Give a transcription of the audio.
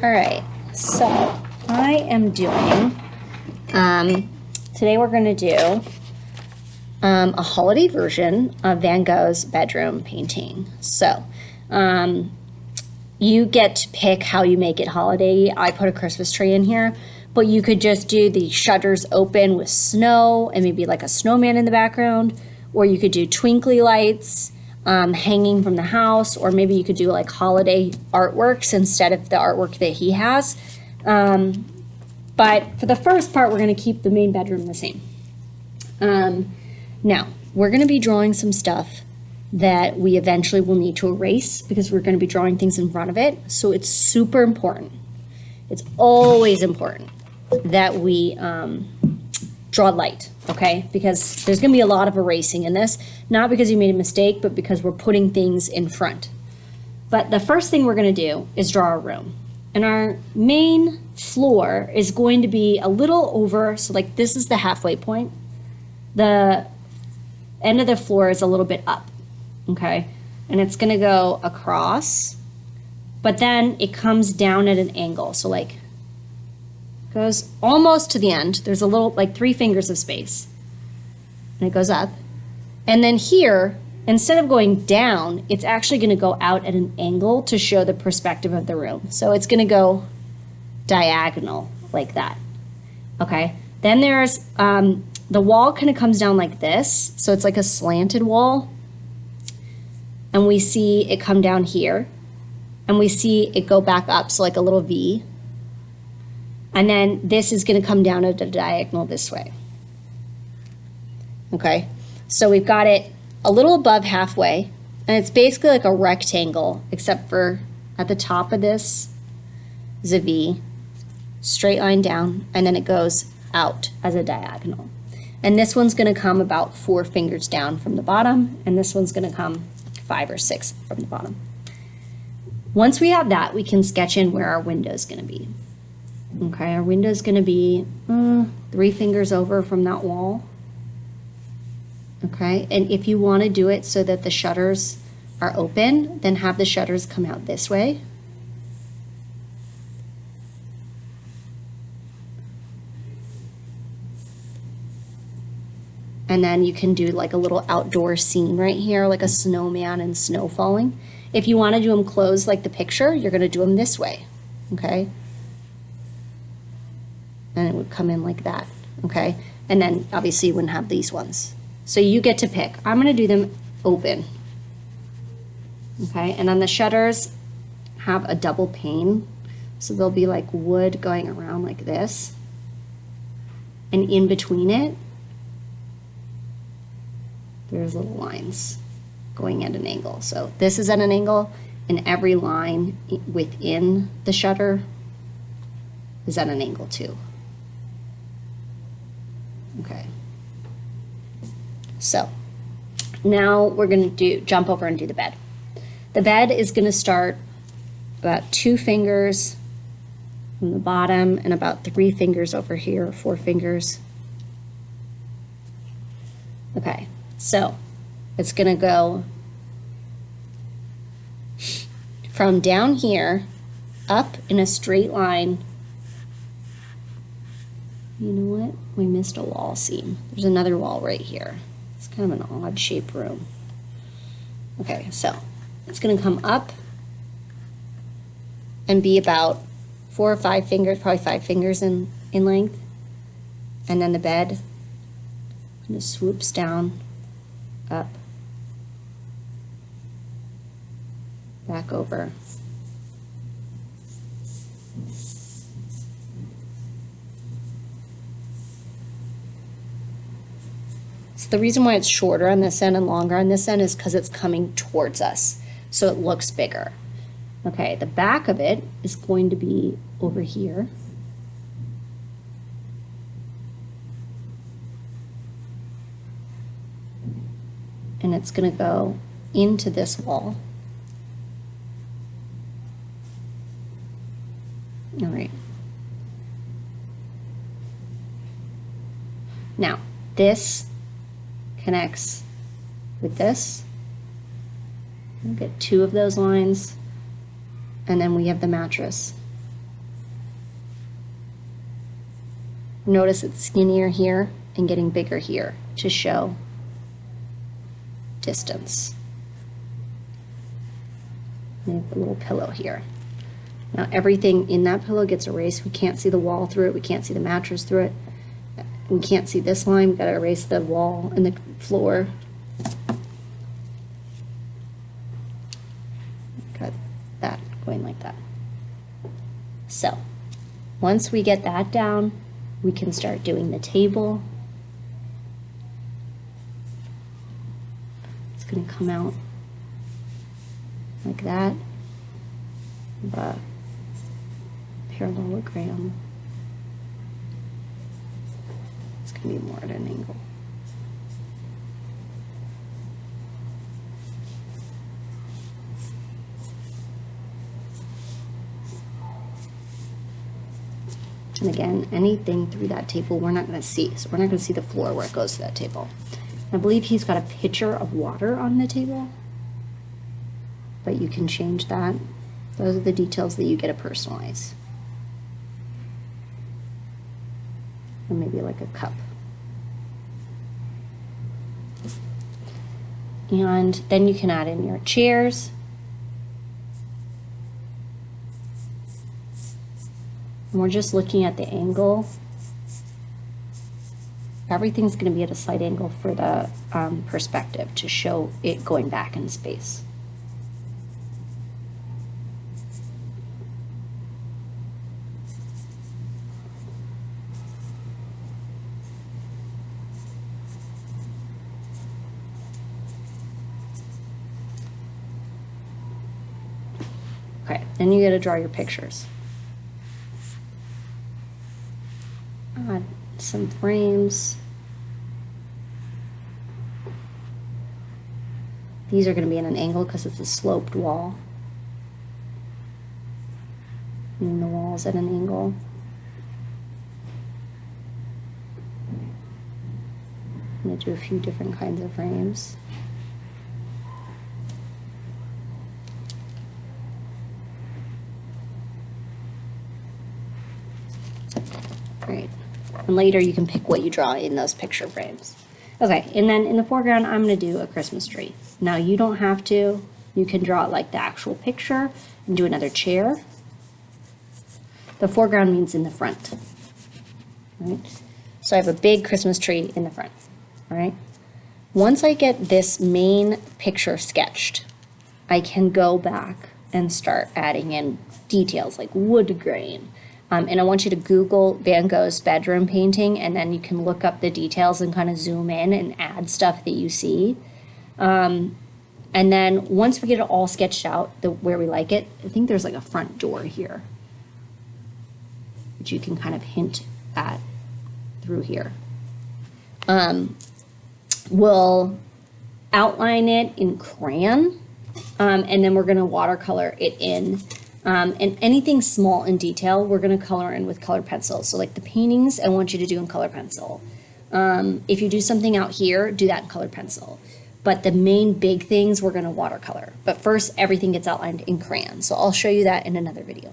All right, so I am doing, today we're going to do a holiday version of Van Gogh's bedroom painting. So you get to pick how you make it holiday. I put a Christmas tree in here, but you could just do the shutters open with snow and maybe like a snowman in the background, or you could do twinkly lights hanging from the house, or maybe you could do like holiday artworks instead of the artwork that he has. But for the first part, we're going to keep the main bedroom the same. Now, we're going to be drawing some stuff that we eventually will need to erase because we're going to be drawing things in front of it. So it's super important. It's always important that we draw light, okay? Because there's going to be a lot of erasing in this, not because you made a mistake, but because we're putting things in front. But the first thing we're going to do is draw our room. And our main floor is going to be a little over, so like this is the halfway point. The end of the floor is a little bit up, okay? And it's going to go across, but then it comes down at an angle. So like goes almost to the end. There's a little, like 3 fingers of space. And it goes up. And then here, instead of going down, it's actually going to go out at an angle to show the perspective of the room. So it's going to go diagonal like that. Okay? Then there's, the wall kind of comes down like this. So it's like a slanted wall. And we see it come down here. And we see it go back up, so like a little V. And then this is going to come down at a diagonal this way. Okay, so we've got it a little above halfway, and it's basically like a rectangle, except for at the top of this is a V, straight line down, and then it goes out as a diagonal. And this one's going to come about 4 fingers down from the bottom, and this one's going to come 5 or 6 from the bottom. Once we have that, we can sketch in where our window is going to be. Okay, our window is going to be 3 fingers over from that wall. Okay, and if you want to do it so that the shutters are open, then have the shutters come out this way. And then you can do like a little outdoor scene right here, like a snowman and snow falling. If you want to do them closed like the picture, you're going to do them this way. Okay. And it would come in like that, okay? And then obviously you wouldn't have these ones. So you get to pick. I'm gonna do them open, okay? And then the shutters have a double pane. So they'll be like wood going around like this. And in between it, there's little lines going at an angle. So this is at an angle, and every line within the shutter is at an angle too. Okay, so now we're going to jump over and do the bed. The bed is going to start about 2 fingers from the bottom and about 3 fingers over here, 4 fingers. Okay, so it's going to go from down here up in a straight line. You know what? We missed a wall seam. There's another wall right here. It's kind of an odd shaped room. Okay, so it's going to come up and be about 4 or 5 fingers, probably 5 fingers in length. And then the bed kind of swoops down, up, back over. The reason why it's shorter on this end and longer on this end is because it's coming towards us, so it looks bigger. Okay, the back of it is going to be over here. And it's going to go into this wall. All right. Now, this connects with this. We'll get 2 of those lines, and then we have the mattress Notice it's skinnier here and getting bigger here to show distance. And a little pillow here. Now everything in that pillow gets erased. We can't see the wall through it. We can't see the mattress through it. We can't see this line. We've got to erase the wall and the floor. Got that going like that. So once we get that down, we can start doing the table. It's going to come out like that. The parallelogram. It's going to be more at an angle. And again, anything through that table we're not going to see. So we're not going to see the floor where it goes to that table. I believe he's got a pitcher of water on the table, but you can change that. Those are the details that you get to personalize. Or maybe like a cup. And then you can add in your chairs. And we're just looking at the angle. Everything's going to be at a slight angle for the perspective to show it going back in space. Okay, then you got to draw your pictures. Add some frames. These are going to be at an angle because it's a sloped wall. And the wall's at an angle. I'm going to do a few different kinds of frames. Great. And later you can pick what you draw in those picture frames. Okay, and then in the foreground, I'm going to do a Christmas tree. Now you don't have to. You can draw it like the actual picture and do another chair. The foreground means in the front. Right? So I have a big Christmas tree in the front. All right. Once I get this main picture sketched, I can go back and start adding in details like wood grain. And I want you to Google Van Gogh's bedroom painting, and then you can look up the details and kind of zoom in and add stuff that you see. And then once we get it all sketched out where we like it, I think there's like a front door here, which you can kind of hint at through here. We'll outline it in crayon, and then we're going to watercolor it in. And anything small in detail, we're going to color in with colored pencil. So like the paintings, I want you to do in color pencil. If you do something out here, do that in colored pencil. But the main big things, we're going to watercolor. But first, everything gets outlined in crayon. So I'll show you that in another video.